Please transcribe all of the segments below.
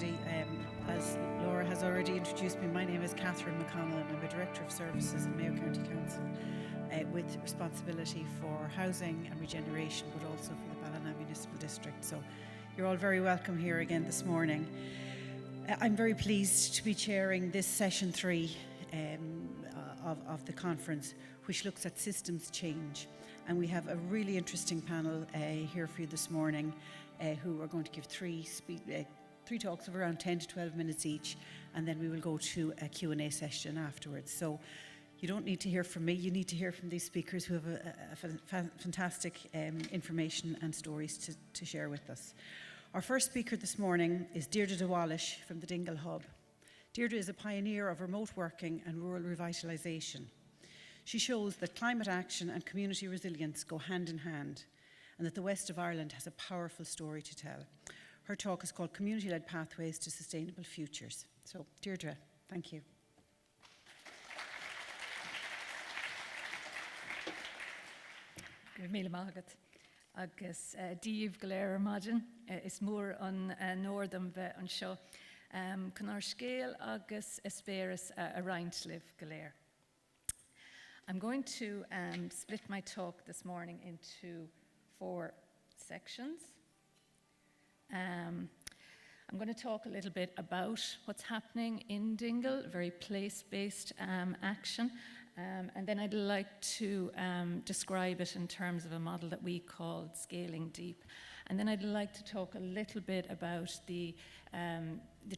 everybody. As Laura has already introduced me, my name is Catherine McConnell and I'm a Director of Services in Mayo County Council with responsibility for housing and regeneration, but also for the Ballina Municipal District. So you're all very welcome here again this morning. I'm very pleased to be chairing this session 3 of the conference, which looks at systems change. And we have a really interesting panel here for you this morning who are going to give three talks of around 10 to 12 minutes each, and then we will go to a Q&A session afterwards. So you don't need to hear from me, you need to hear from these speakers who have a fantastic information and stories to share with us. Our first speaker this morning is Deirdre deBhailís from the Dingle Hub. Deirdre is a pioneer of remote working and rural revitalisation. She shows that climate action and community resilience go hand in hand, and that the West of Ireland has a powerful story to tell. Her talk is called Community-Led Pathways to Sustainable Futures. So, Deirdre, thank you. Good morning, Margaret. Agus díomh go léir maidin is mór an nórdam bheith an seo. Can our scale agus espéras a roint live go léir. I'm going to split my talk this morning into 4 sections. I'm going to talk a little bit about what's happening in Dingle, very place-based action, and then I'd like to describe it in terms of a model that we called Scaling Deep. And then I'd like to talk a little bit about the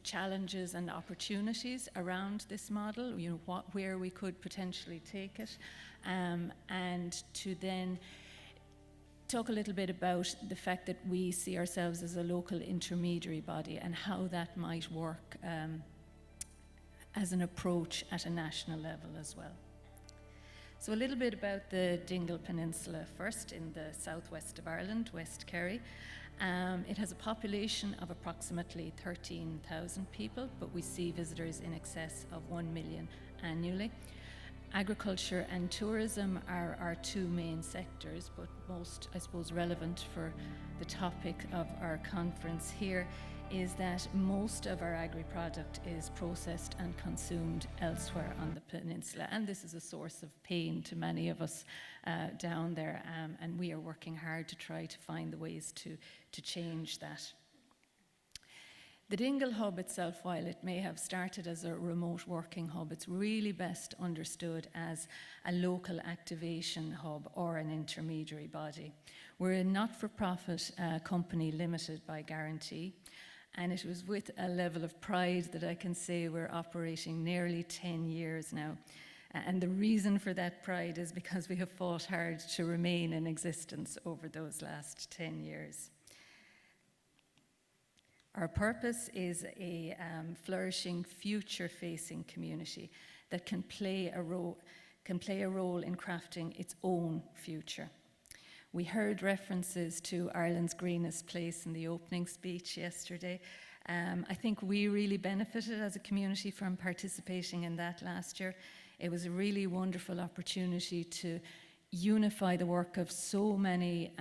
challenges and opportunities around this model, you know, where we could potentially take it, and to then talk a little bit about the fact that we see ourselves as a local intermediary body and how that might work as an approach at a national level as well. So a little bit about the Dingle Peninsula first, in the southwest of Ireland, West Kerry. It has a population of approximately 13,000 people, but we see visitors in excess of 1 million annually. Agriculture and tourism are our 2 main sectors, but most, I suppose, relevant for the topic of our conference here is that most of our agri-product is processed and consumed elsewhere on the peninsula, and this is a source of pain to many of us down there, and we are working hard to try to find the ways to change that. The Dingle Hub itself, while it may have started as a remote working hub, it's really best understood as a local activation hub or an intermediary body. We're a not-for-profit company limited by guarantee, and it was with a level of pride that I can say we're operating nearly 10 years now. And the reason for that pride is because we have fought hard to remain in existence over those last 10 years. Our purpose is a flourishing, future-facing community that can play a role in crafting its own future. We heard references to Ireland's greenest place in the opening speech yesterday. I think we really benefited as a community from participating in that last year. It was a really wonderful opportunity to unify the work of so many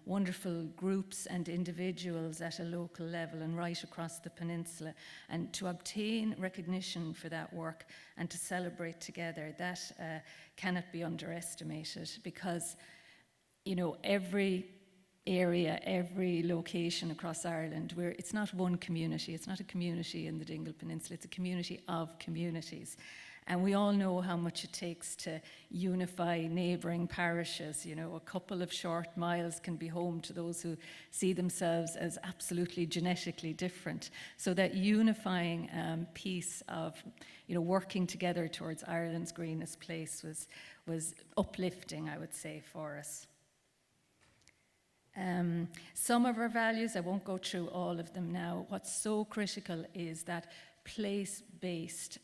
wonderful groups and individuals at a local level and right across the peninsula, and to obtain recognition for that work and to celebrate together. That cannot be underestimated, because you know, every area, every location across Ireland, where it's not one community, it's not a community in the Dingle Peninsula, it's a community of communities. And we all know how much it takes to unify neighbouring parishes. You know, a couple of short miles can be home to those who see themselves as absolutely genetically different. So that unifying piece of, you know, working together towards Ireland's greenest place was uplifting, I would say, for us. Some of our values, I won't go through all of them now. What's so critical is that place-based.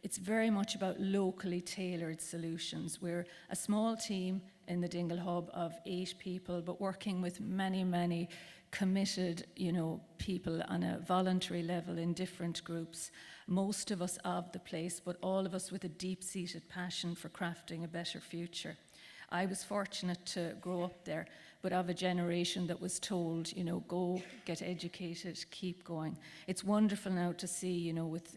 It's very much about locally tailored solutions. We're a small team in the Dingle Hub of 8 people, but working with many, many committed, you know, people on a voluntary level in different groups. Most of us of the place, but all of us with a deep-seated passion for crafting a better future. I was fortunate to grow up there, but of a generation that was told, you know, go get educated, keep going. It's wonderful now to see, you know, with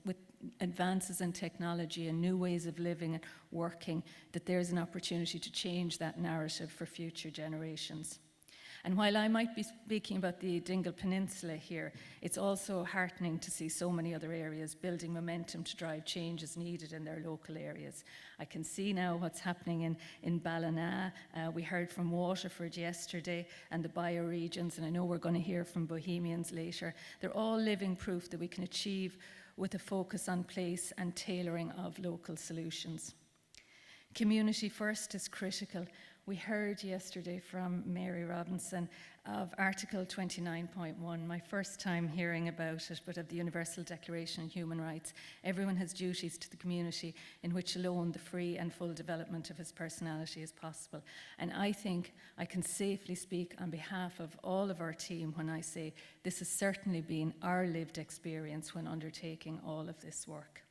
advances in technology and new ways of living and working, that there's an opportunity to change that narrative for future generations. And while I might be speaking about the Dingle Peninsula here, it's also heartening to see so many other areas building momentum to drive changes needed in their local areas. I can see now what's happening in Ballina. We heard from Waterford yesterday and the bioregions, and I know we're going to hear from Bohemians later. They're all living proof that we can achieve with a focus on place and tailoring of local solutions. Community first is critical. We heard yesterday from Mary Robinson of Article 29.1, my first time hearing about it, but of the Universal Declaration of Human Rights. Everyone has duties to the community in which alone the free and full development of his personality is possible. And I think I can safely speak on behalf of all of our team when I say this has certainly been our lived experience when undertaking all of this work.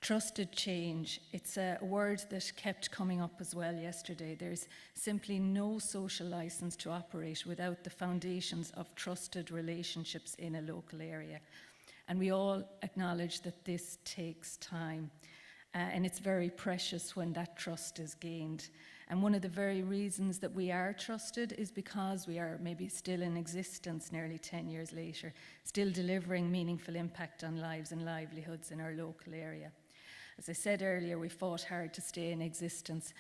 Trusted change, it's a word that kept coming up as well yesterday. There's simply no social license to operate without the foundations of trusted relationships in a local area. And we all acknowledge that this takes time. And it's very precious when that trust is gained. And one of the very reasons that we are trusted is because we are maybe still in existence nearly 10 years later, still delivering meaningful impact on lives and livelihoods in our local area. As I said earlier, we fought hard to stay in existence,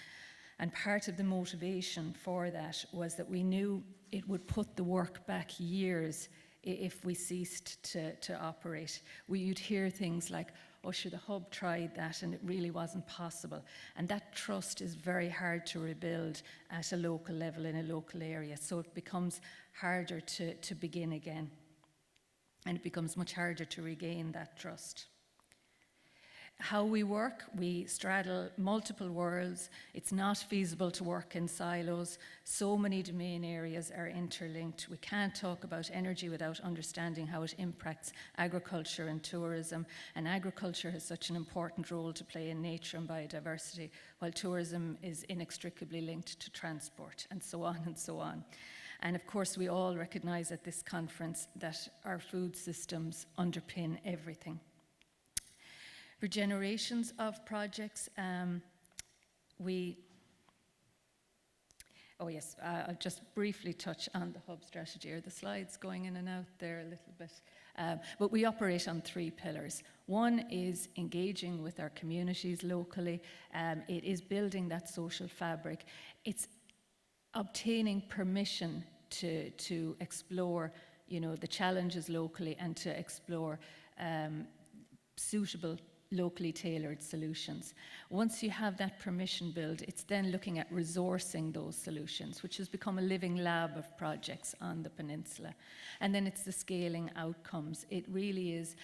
and part of the motivation for that was that we knew it would put the work back years if we ceased to operate. You'd hear things like, oh sure, the hub tried that and it really wasn't possible. And that trust is very hard to rebuild at a local level in a local area, so it becomes harder to begin again, and it becomes much harder to regain that trust. How we work, we straddle multiple worlds. It's not feasible to work in silos. So many domain areas are interlinked. We can't talk about energy without understanding how it impacts agriculture and tourism. And agriculture has such an important role to play in nature and biodiversity, while tourism is inextricably linked to transport, and so on and so on. And of course, we all recognize at this conference that our food systems underpin everything. For generations of projects, I'll just briefly touch on the hub strategy. Are the slides going in and out there a little bit? But we operate on 3 pillars. One is engaging with our communities locally. It is building that social fabric. It's obtaining permission to explore, you know, the challenges locally and to explore suitable locally tailored solutions. Once you have that permission built, it's then looking at resourcing those solutions, which has become a living lab of projects on the peninsula. And then it's the scaling outcomes. It really is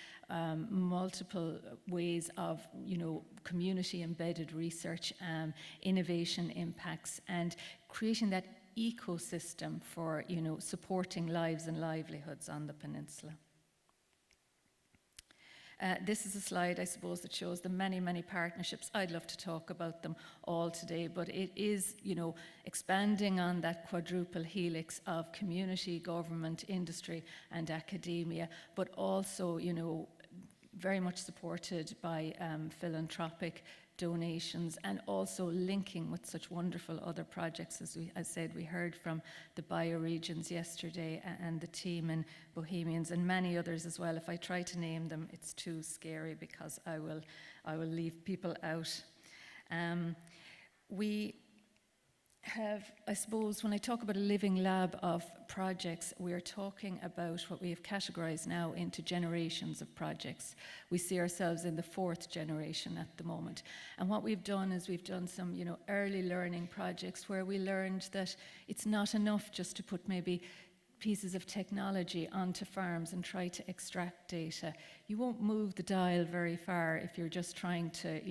multiple ways of, you know, community embedded research, innovation impacts, and creating that ecosystem for, you know, supporting lives and livelihoods on the peninsula. This is a slide, I suppose, that shows the many, many partnerships. I'd love to talk about them all today, but it is, you know, expanding on that quadruple helix of community, government, industry, and academia, but also, you know, very much supported by philanthropic donations, and also linking with such wonderful other projects. As I said, we heard from the bioregions yesterday and the team in Bohemians and many others as well. If I try to name them, it's too scary because I will leave people out. We have, I suppose, when I talk about a living lab of projects, we're talking about what we have categorized now into generations of projects. We see ourselves in the 4th generation at the moment. And what we've done is we've done some, you know, early learning projects where we learned that it's not enough just to put maybe pieces of technology onto farms and try to extract data. You won't move the dial very far if you're just trying to,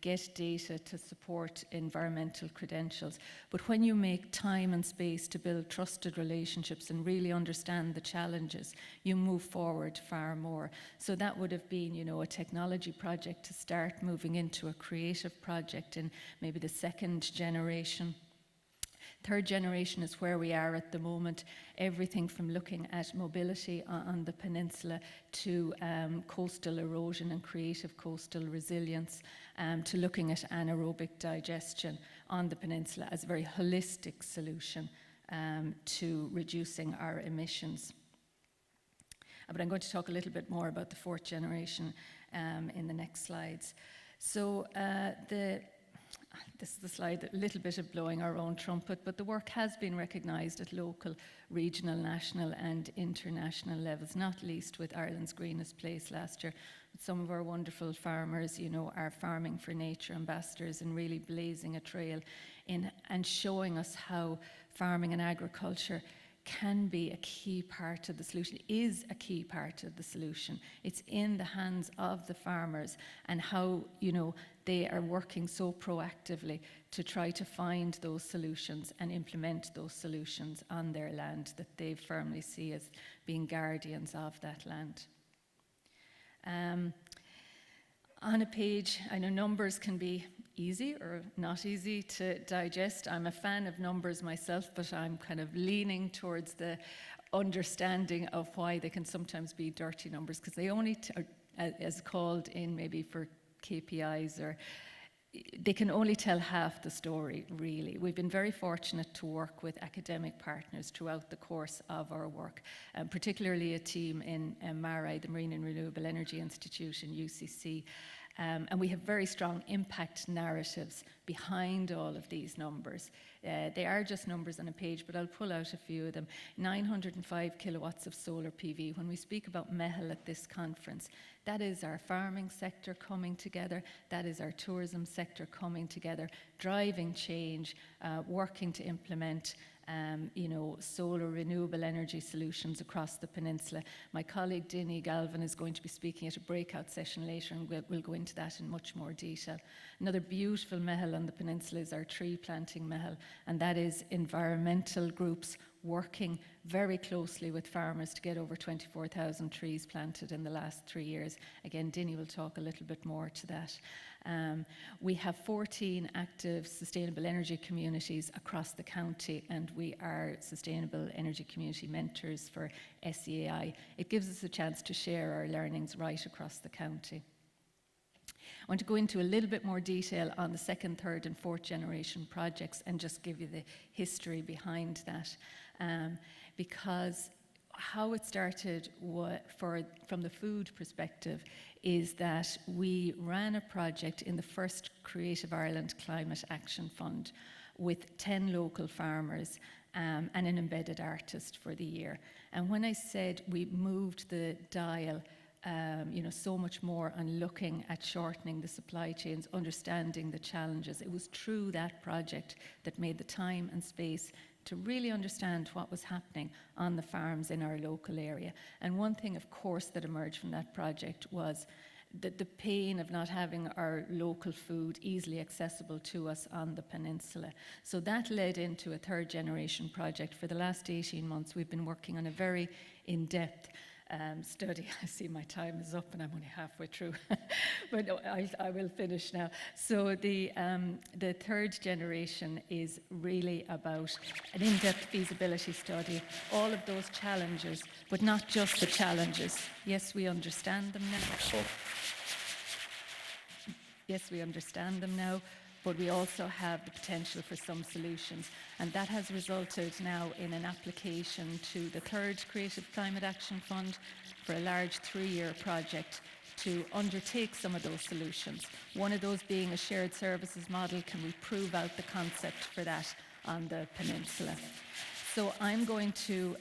get data to support environmental credentials. But when you make time and space to build trusted relationships and really understand the challenges, you move forward far more. So that would have been, a technology project to start moving into a creative project in maybe the second generation. Third generation is where we are at the moment. Everything from looking at mobility on the peninsula to coastal erosion and creative coastal resilience, to looking at anaerobic digestion on the peninsula as a very holistic solution to reducing our emissions. But I'm going to talk a little bit more about the fourth generation in the next slides. So this is the slide, a little bit of blowing our own trumpet, but the work has been recognised at local, regional, national and international levels, not least with Ireland's Greenest Place last year. Some of our wonderful farmers, are Farming for Nature ambassadors and really blazing a trail in and showing us how farming and agriculture can be a key part of the solution, is a key part of the solution. It's in the hands of the farmers and how, they are working so proactively to try to find those solutions and implement those solutions on their land that they firmly see as being guardians of that land. On a page, I know numbers can be easy or not easy to digest. I'm a fan of numbers myself, but I'm kind of leaning towards the understanding of why they can sometimes be dirty numbers, because they only, as called in maybe for KPIs, or they can only tell half the story, really. We've been very fortunate to work with academic partners throughout the course of our work, particularly a team in MARI, the Marine and Renewable Energy Institute in UCC. And we have very strong impact narratives behind all of these numbers. They are just numbers on a page, but I'll pull out a few of them. 905 kilowatts of solar PV. When we speak about MEHL at this conference, that is our farming sector coming together, that is our tourism sector coming together, driving change, working to implement solar renewable energy solutions across the peninsula. My colleague Dingle is going to be speaking at a breakout session later, and we'll go into that in much more detail. Another beautiful MEHL on the peninsula is our tree planting MEHL, and that is environmental groups working very closely with farmers to get over 24,000 trees planted in the last 3 years. Again, Dinny will talk a little bit more to that. We have 14 active sustainable energy communities across the county, and we are sustainable energy community mentors for SEAI. It gives us a chance to share our learnings right across the county. I want to go into a little bit more detail on the second, third and fourth generation projects and just give you the history behind that. Because how it started from the food perspective is that we ran a project in the first Creative Ireland Climate Action Fund with 10 local farmers and an embedded artist for the year. And when I said we moved the dial so much more on looking at shortening the supply chains, understanding the challenges, it was through that project that made the time and space to really understand what was happening on the farms in our local area. And one thing, of course, that emerged from that project was the pain of not having our local food easily accessible to us on the peninsula. So that led into a third generation project. For the last 18 months, we've been working on a very in-depth study. I see my time is up and I'm only halfway through, but no, I will finish now. So the third generation is really about an in-depth feasibility study, all of those challenges, but not just the challenges. Yes, we understand them now. Yes, we understand them now, but we also have the potential for some solutions. And that has resulted now in an application to the third Creative Climate Action Fund for a large 3-year project to undertake some of those solutions. One of those being a shared services model. Can we prove out the concept for that on the peninsula? So I'm going to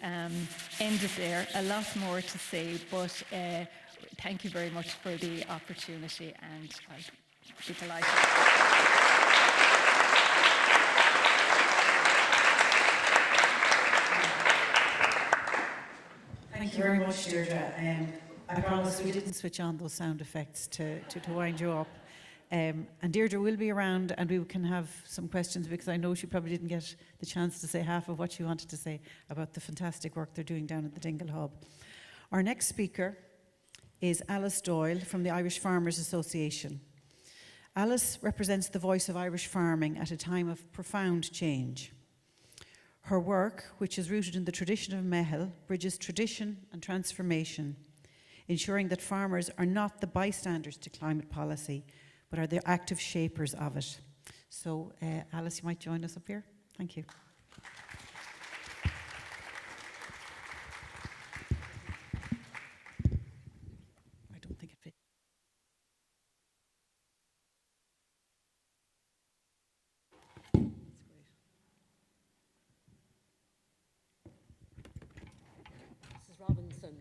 end it there. A lot more to say, but thank you very much for the opportunity, and I'll be delighted. Thank you very much, Deirdre. I promise we didn't switch on those sound effects to wind you up. And Deirdre will be around and we can have some questions, because I know she probably didn't get the chance to say half of what she wanted to say about the fantastic work they're doing down at the Dingle Hub. Our next speaker is Alice Doyle from the Irish Farmers Association. Alice represents the voice of Irish farming at a time of profound change. Her work, which is rooted in the tradition of Mehel, bridges tradition and transformation, ensuring that farmers are not the bystanders to climate policy, but are the active shapers of it. So, Alice, you might join us up here. Thank you. I don't think it fits. Mrs. Robinson,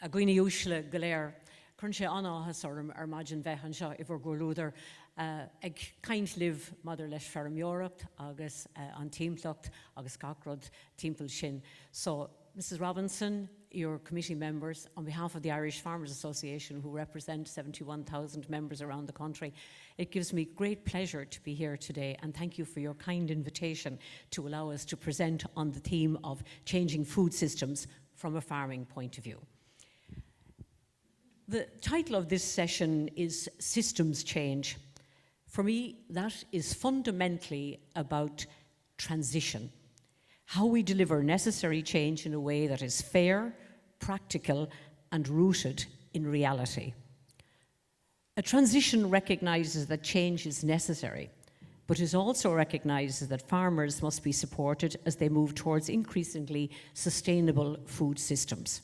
a gwine úsle galéir, chun sé anáthas margin bheithan seo I bhar gurlúdar ag caint live mother leis fearm Europe agus an tímplocht agus gacrod timple sin. So, Mrs. Robinson, your committee members, on behalf of the Irish Farmers Association, who represent 71,000 members around the country, it gives me great pleasure to be here today, and thank you for your kind invitation to allow us to present on the theme of changing food systems from a farming point of view. The title of this session is Systems Change. For me, that is fundamentally about transition. How we deliver necessary change in a way that is fair, practical, and rooted in reality. A transition recognises that change is necessary, but it also recognises that farmers must be supported as they move towards increasingly sustainable food systems.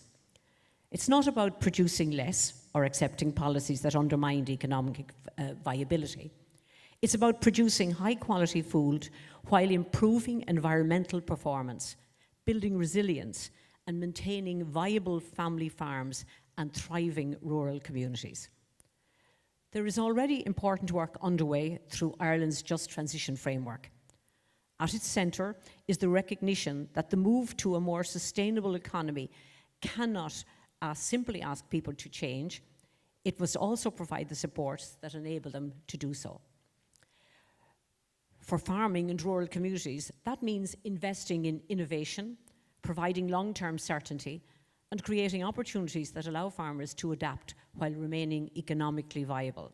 It's not about producing less or accepting policies that undermine economic viability. It's about producing high-quality food while improving environmental performance, building resilience, and maintaining viable family farms and thriving rural communities. There is already important work underway through Ireland's Just Transition Framework. At its centre is the recognition that the move to a more sustainable economy cannot simply ask people to change. It must also provide the supports that enable them to do so. For farming and rural communities, that means investing in innovation, providing long-term certainty, and creating opportunities that allow farmers to adapt while remaining economically viable.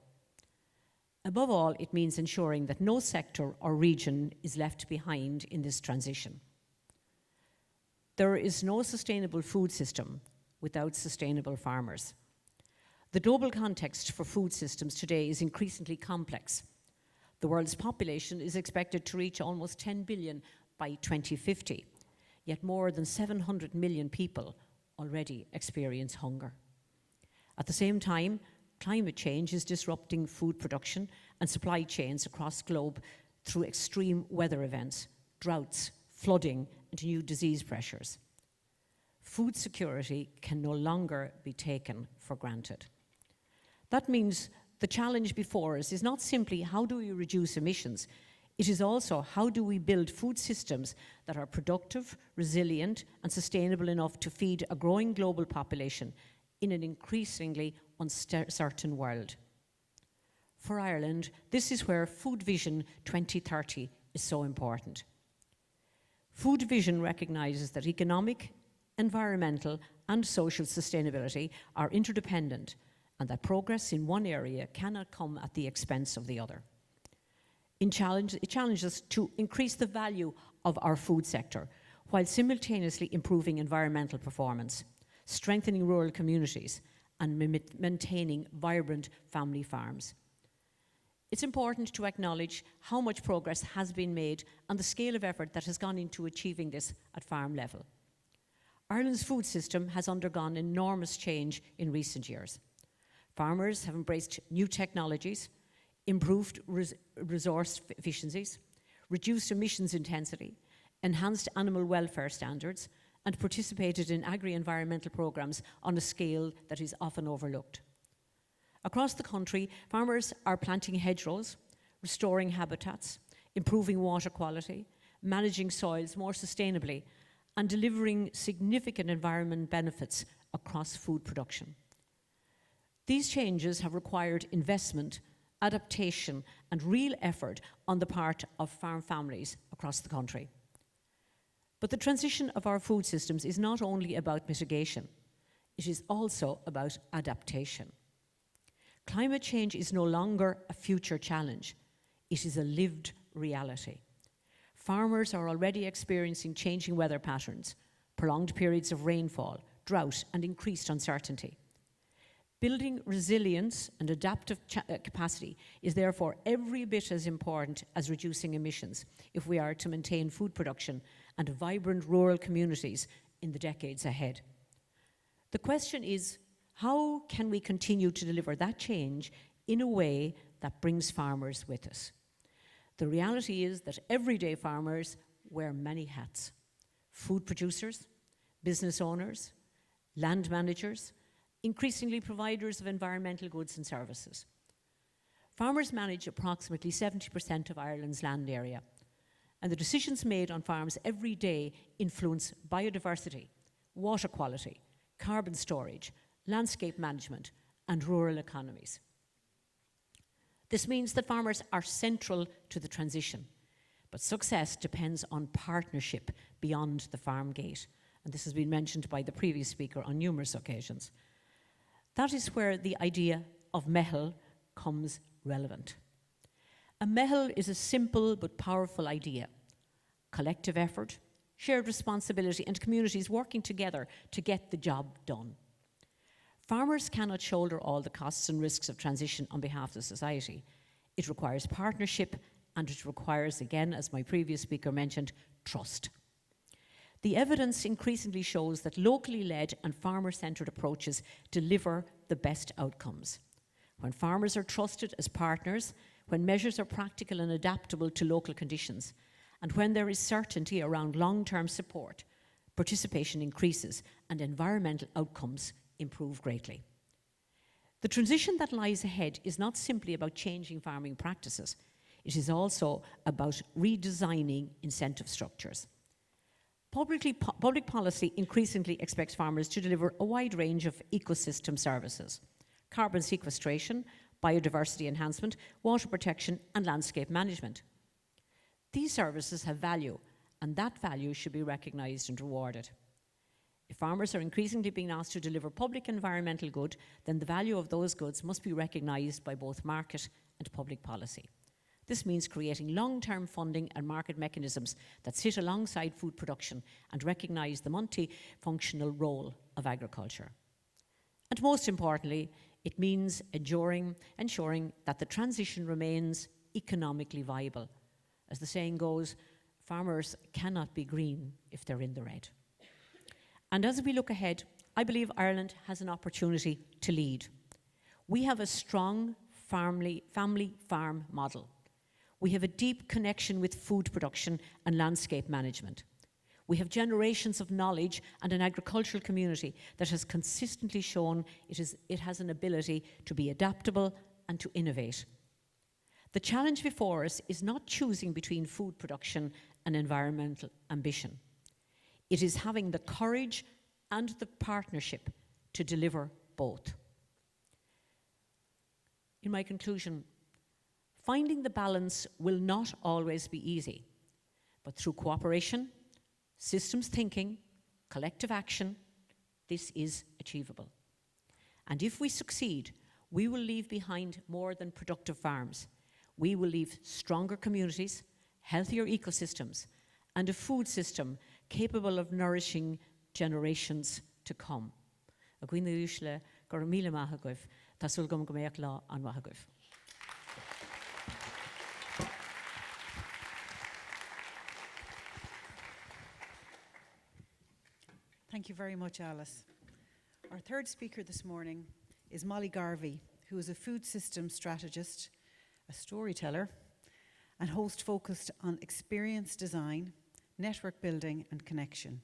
Above all, it means ensuring that no sector or region is left behind in this transition. There is no sustainable food system without sustainable farmers. The global context for food systems today is increasingly complex. The world's population is expected to reach almost 10 billion by 2050, yet more than 700 million people already experience hunger. At the same time, climate change is disrupting food production and supply chains across the globe through extreme weather events, droughts, flooding, and new disease pressures. Food security can no longer be taken for granted. That means the challenge before us is not simply how do we reduce emissions, it is also how do we build food systems that are productive, resilient, and sustainable enough to feed a growing global population in an increasingly uncertain world. For Ireland, this is where Food Vision 2030 is so important. Food Vision recognises that economic, environmental, and social sustainability are interdependent, and that progress in one area cannot come at the expense of the other. It challenges us to increase the value of our food sector while simultaneously improving environmental performance, strengthening rural communities, and maintaining vibrant family farms. It's important to acknowledge how much progress has been made and the scale of effort that has gone into achieving this at farm level. Ireland's food system has undergone enormous change in recent years. Farmers have embraced new technologies, improved resource efficiencies, reduced emissions intensity, enhanced animal welfare standards, and participated in agri-environmental programs on a scale that is often overlooked. Across the country, farmers are planting hedgerows, restoring habitats, improving water quality, managing soils more sustainably, and delivering significant environment benefits across food production. These changes have required investment, adaptation, and real effort on the part of farm families across the country. But the transition of our food systems is not only about mitigation, it is also about adaptation. Climate change is no longer a future challenge, it is a lived reality. Farmers are already experiencing changing weather patterns, prolonged periods of rainfall, drought, and increased uncertainty. Building resilience and adaptive capacity is therefore every bit as important as reducing emissions if we are to maintain food production and vibrant rural communities in the decades ahead. The question is, how can we continue to deliver that change in a way that brings farmers with us? The reality is that everyday farmers wear many hats. Food producers, business owners, land managers, increasingly providers of environmental goods and services. Farmers manage approximately 70% of Ireland's land area, and the decisions made on farms every day influence biodiversity, water quality, carbon storage, landscape management, and rural economies. This means that farmers are central to the transition, but success depends on partnership beyond the farm gate, and this has been mentioned by the previous speaker on numerous occasions. That is where the idea of meitheal comes relevant. A meitheal is a simple but powerful idea. Collective effort, shared responsibility, and communities working together to get the job done. Farmers cannot shoulder all the costs and risks of transition on behalf of society. It requires partnership, and it requires, again, as my previous speaker mentioned, trust. The evidence increasingly shows that locally led and farmer-centred approaches deliver the best outcomes. When farmers are trusted as partners, when measures are practical and adaptable to local conditions, and when there is certainty around long-term support, participation increases and environmental outcomes improve greatly. The transition that lies ahead is not simply about changing farming practices, it is also about redesigning incentive structures. Public policy increasingly expects farmers to deliver a wide range of ecosystem services: carbon sequestration, biodiversity enhancement, water protection, and landscape management. These services have value, and that value should be recognised and rewarded. If farmers are increasingly being asked to deliver public environmental good, then the value of those goods must be recognised by both market and public policy. This means creating long-term funding and market mechanisms that sit alongside food production and recognise the multifunctional role of agriculture. And most importantly, it means ensuring that the transition remains economically viable. As the saying goes, farmers cannot be green if they're in the red. And as we look ahead, I believe Ireland has an opportunity to lead. We have a strong family farm model. We have a deep connection with food production and landscape management. We have generations of knowledge and an agricultural community that has consistently shown it has an ability to be adaptable and to innovate. The challenge before us is not choosing between food production and environmental ambition. It is having the courage and the partnership to deliver both. In my conclusion, finding the balance will not always be easy, but through cooperation, systems thinking, collective action, this is achievable. And if we succeed, we will leave behind more than productive farms. We will leave stronger communities, healthier ecosystems, and a food system capable of nourishing generations to come. Thank you very much, Alice. Our third speaker this morning is Molly Garvey, who is a food system strategist, a storyteller, and host focused on experience design, network building, and connection.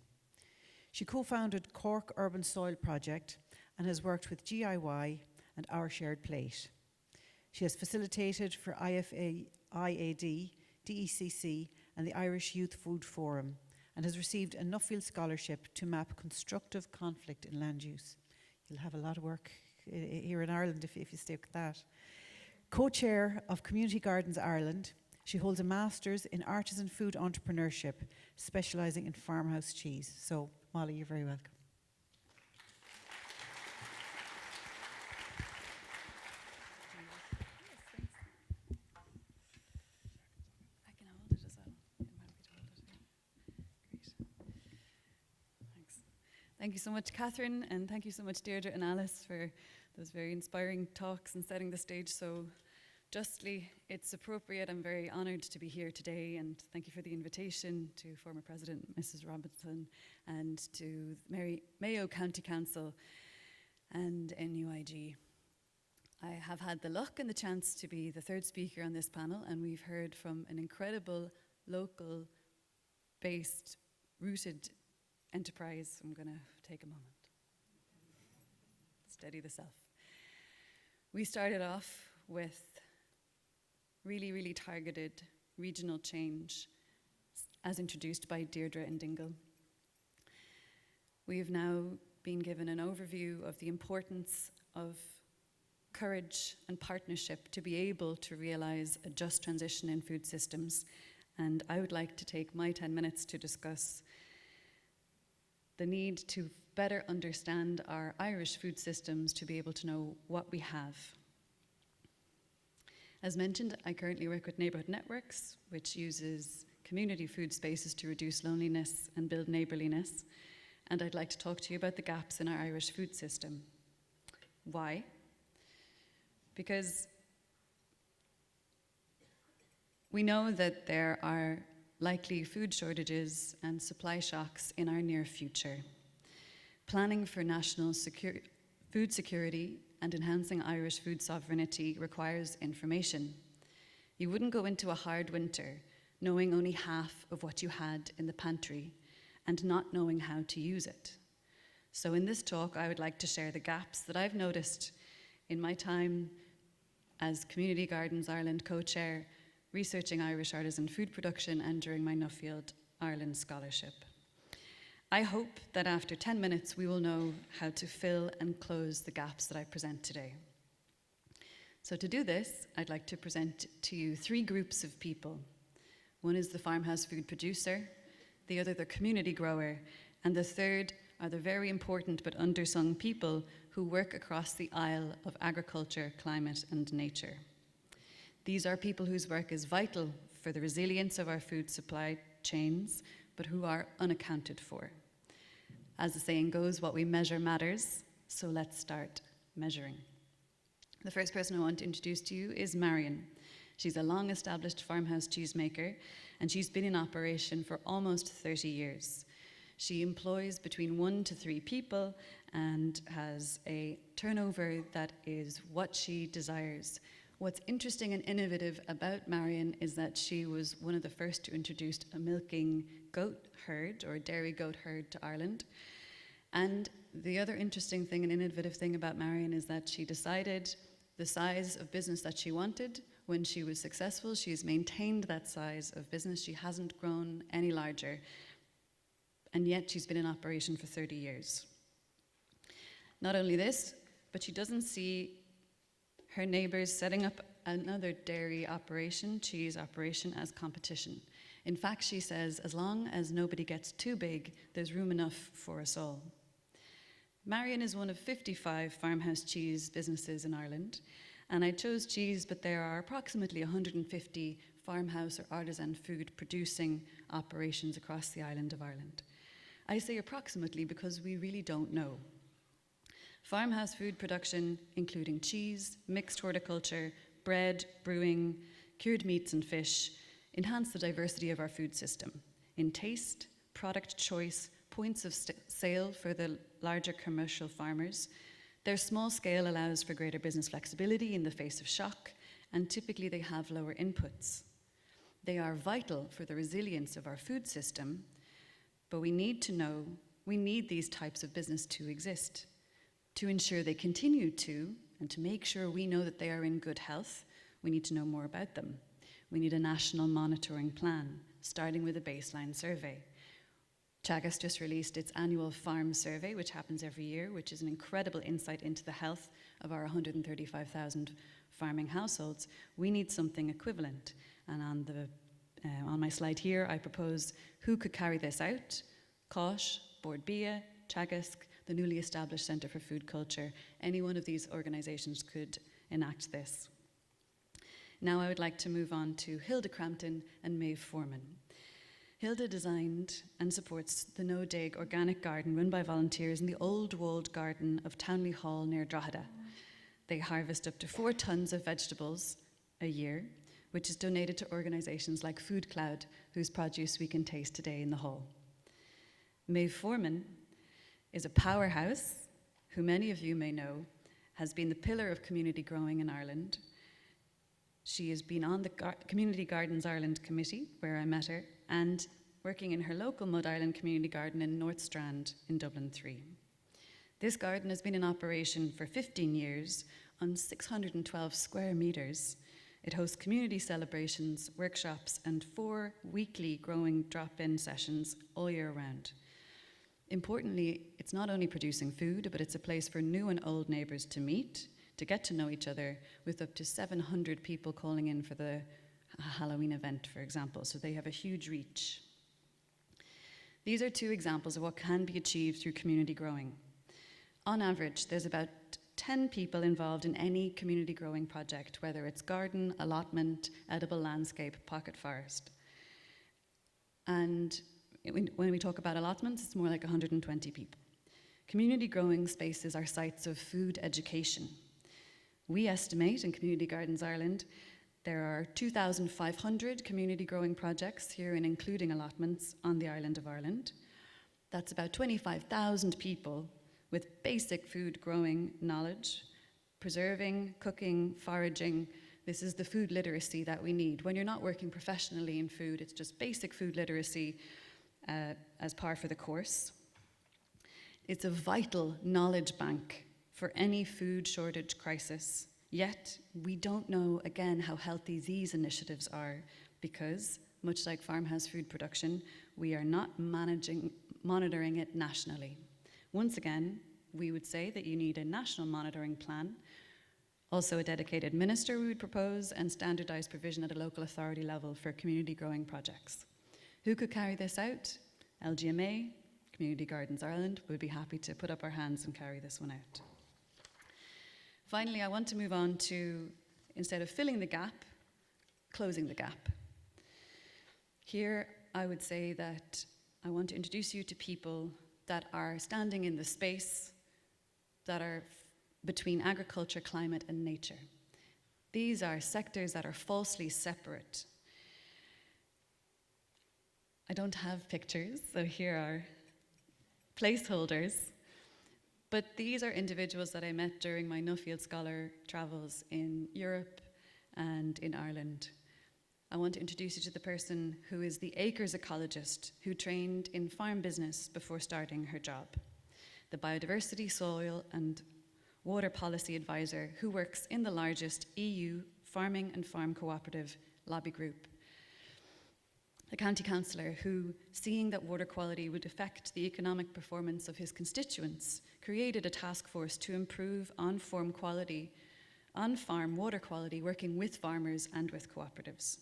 She co-founded Cork Urban Soil Project and has worked with GIY and Our Shared Plate. She has facilitated for IFA, IAD, DECC, and the Irish Youth Food Forum, and has received a Nuffield scholarship to map constructive conflict in land use. You'll have a lot of work here in Ireland if you stick with that. Co-chair of Community Gardens Ireland, she holds a master's in artisan food entrepreneurship, specialising in farmhouse cheese. So, Molly, you're very welcome. I can hold it as well. I'm happy to hold it. Great. Thanks. Thank you so much, Catherine, and thank you so much, Deirdre and Alice, for those very inspiring talks and setting the stage so justly. It's appropriate. I'm very honoured to be here today, and thank you for the invitation to former President Mrs. Robinson and to Mayo County Council and NUIG. I have had the luck and the chance to be the third speaker on this panel, and we've heard from an incredible local-based, rooted enterprise. I'm going to take a moment. Steady the self. We started off with really, really targeted regional change as introduced by Deirdre and Dingle. We have now been given an overview of the importance of courage and partnership to be able to realize a just transition in food systems. And I would like to take my 10 minutes to discuss the need to better understand our Irish food systems to be able to know what we have. As mentioned, I currently work with Neighbourhood Networks, which uses community food spaces to reduce loneliness and build neighbourliness. And I'd like to talk to you about the gaps in our Irish food system. Why? Because we know that there are likely food shortages and supply shocks in our near future. Planning for national food security and enhancing Irish food sovereignty requires information. You wouldn't go into a hard winter knowing only half of what you had in the pantry and not knowing how to use it. So in this talk, I would like to share the gaps that I've noticed in my time as Community Gardens Ireland co-chair, researching Irish artisan food production, and during my Nuffield Ireland scholarship. I hope that after 10 minutes, we will know how to fill and close the gaps that I present today. So to do this, I'd like to present to you 3 groups of people. One is the farmhouse food producer, the other the community grower, and the third are the very important but undersung people who work across the aisle of agriculture, climate, and nature. These are people whose work is vital for the resilience of our food supply chains, but who are unaccounted for. As the saying goes, what we measure matters, so let's start measuring. The first person I want to introduce to you is Marion. She's a long-established farmhouse cheesemaker, and she's been in operation for almost 30 years. She employs between 1 to 3 people and has a turnover that is what she desires. What's interesting and innovative about Marion is that she was one of the first to introduce a milking goat herd or dairy goat herd to Ireland. And the other interesting thing and innovative thing about Marion is that she decided the size of business that she wanted. When she was successful, she has maintained that size of business. She hasn't grown any larger. And yet she's been in operation for 30 years. Not only this, but she doesn't see her neighbors setting up another dairy operation, cheese operation, as competition. In fact, she says, as long as nobody gets too big, there's room enough for us all. Marion is one of 55 farmhouse cheese businesses in Ireland, and I chose cheese, but there are approximately 150 farmhouse or artisan food producing operations across the island of Ireland. I say approximately because we really don't know. Farmhouse food production, including cheese, mixed horticulture, bread, brewing, cured meats and fish, enhance the diversity of our food system in taste, product choice, points of sale for the larger commercial farmers. Their small scale allows for greater business flexibility in the face of shock, and typically they have lower inputs. They are vital for the resilience of our food system, but we need to know, we need these types of business to exist. To ensure they continue to, and to make sure we know that they are in good health, we need to know more about them. We need a national monitoring plan, starting with a baseline survey. Teagasc just released its annual farm survey, which happens every year, which is an incredible insight into the health of our 135,000 farming households. We need something equivalent. And on my slide here, I propose who could carry this out. Cosh, Bord Bia, Teagasc, the newly established Centre for Food Culture. Any one of these organisations could enact this. Now I would like to move on to Hilda Crampton and Maeve Foreman. Hilda designed and supports the No Dig organic garden run by volunteers in the old walled garden of Townley Hall near Drogheda. They harvest up to 4 tons of vegetables a year, which is donated to organisations like Food Cloud, whose produce we can taste today in the hall. Maeve Foreman is a powerhouse, who many of you may know, has been the pillar of community growing in Ireland. She has been on the Community Gardens Ireland Committee, where I met her, and working in her local Mud Island Community Garden in North Strand in Dublin 3. This garden has been in operation for 15 years on 612 square metres. It hosts community celebrations, workshops, and 4 weekly growing drop-in sessions all year round. Importantly, it's not only producing food, but it's a place for new and old neighbours to meet, to get to know each other, with up to 700 people calling in for the Halloween event, for example, so they have a huge reach. These are 2 examples of what can be achieved through community growing. On average, there's about 10 people involved in any community growing project, whether it's garden, allotment, edible landscape, pocket forest. And when we talk about allotments, it's more like 120 people. Community growing spaces are sites of food education. We estimate in Community Gardens Ireland there are 2,500 community growing projects here, and including allotments, on the island of Ireland. That's about 25,000 people with basic food growing knowledge, preserving, cooking, foraging. This is the food literacy that we need. When you're not working professionally in food, it's just basic food literacy as par for the course. It's a vital knowledge bank for any food shortage crisis. Yet, we don't know, again, how healthy these initiatives are, because, much like farmhouse food production, we are not monitoring it nationally. Once again, we would say that you need a national monitoring plan, also a dedicated minister we would propose, and standardised provision at a local authority level for community growing projects. Who could carry this out? LGMA, Community Gardens Ireland, would be happy to put up our hands and carry this one out. Finally, I want to move on to, instead of filling the gap, closing the gap. Here, I would say that I want to introduce you to people that are standing in the space that are between agriculture, climate, and nature. These are sectors that are falsely separate. I don't have pictures, so here are placeholders. But these are individuals that I met during my Nuffield Scholar travels in Europe and in Ireland. I want to introduce you to the person who is the acres ecologist who trained in farm business before starting her job, the biodiversity, soil, and water policy advisor who works in the largest EU farming and farm cooperative lobby group, a county councillor who, seeing that water quality would affect the economic performance of his constituents, created a task force to improve on-farm water quality, working with farmers and with cooperatives.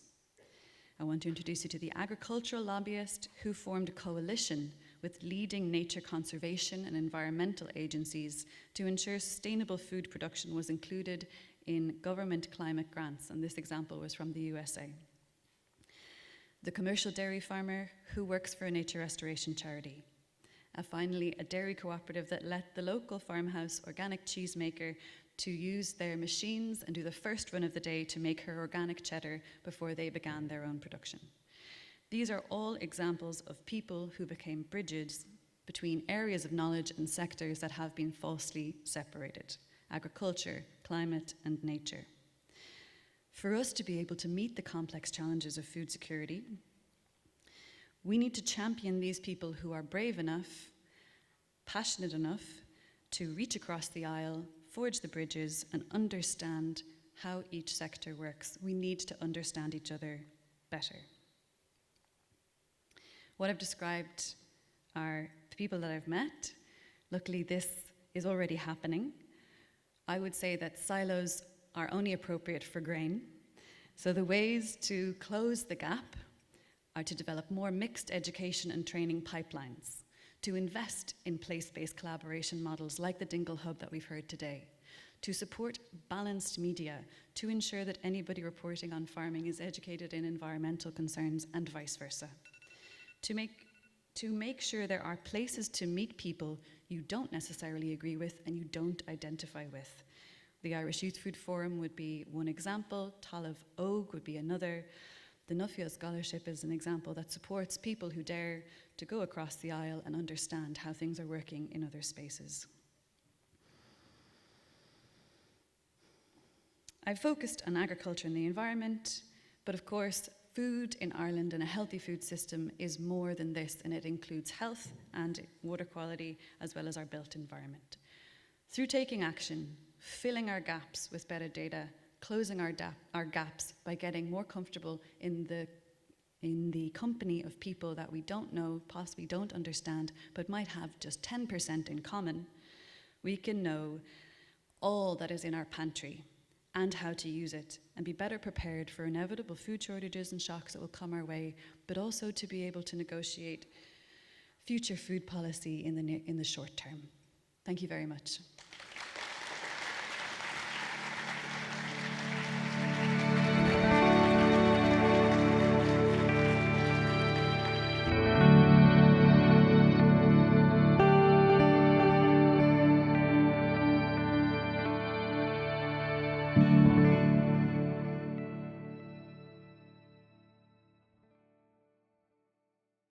I want to introduce you to the agricultural lobbyist who formed a coalition with leading nature conservation and environmental agencies to ensure sustainable food production was included in government climate grants, and this example was from the USA. The commercial dairy farmer who works for a nature restoration charity. Finally, a dairy cooperative that let the local farmhouse organic cheesemaker to use their machines and do the first run of the day to make her organic cheddar before they began their own production. These are all examples of people who became bridges between areas of knowledge and sectors that have been falsely separated: agriculture, climate, and nature. For us to be able to meet the complex challenges of food security, we need to champion these people who are brave enough, passionate enough to reach across the aisle, forge the bridges, and understand how each sector works. We need to understand each other better. What I've described are the people that I've met. Luckily, this is already happening. I would say that silos are only appropriate for grain. So the ways to close the gap are to develop more mixed education and training pipelines, to invest in place-based collaboration models like the Dingle Hub that we've heard today, to support balanced media, to ensure that anybody reporting on farming is educated in environmental concerns and vice versa, to make sure there are places to meet people you don't necessarily agree with and you don't identify with. The Irish Youth Food Forum would be one example, Talamh Óg would be another. The Nuffield Scholarship is an example that supports people who dare to go across the aisle and understand how things are working in other spaces. I've focused on agriculture and the environment, but of course, food in Ireland and a healthy food system is more than this, and it includes health and water quality, as well as our built environment. Through taking action, filling our gaps with better data, closing our gaps by getting more comfortable in the company of people that we don't know, possibly don't understand, but might have just 10% in common, we can know all that is in our pantry and how to use it, and be better prepared for inevitable food shortages and shocks that will come our way, but also to be able to negotiate future food policy in the short term. Thank you very much.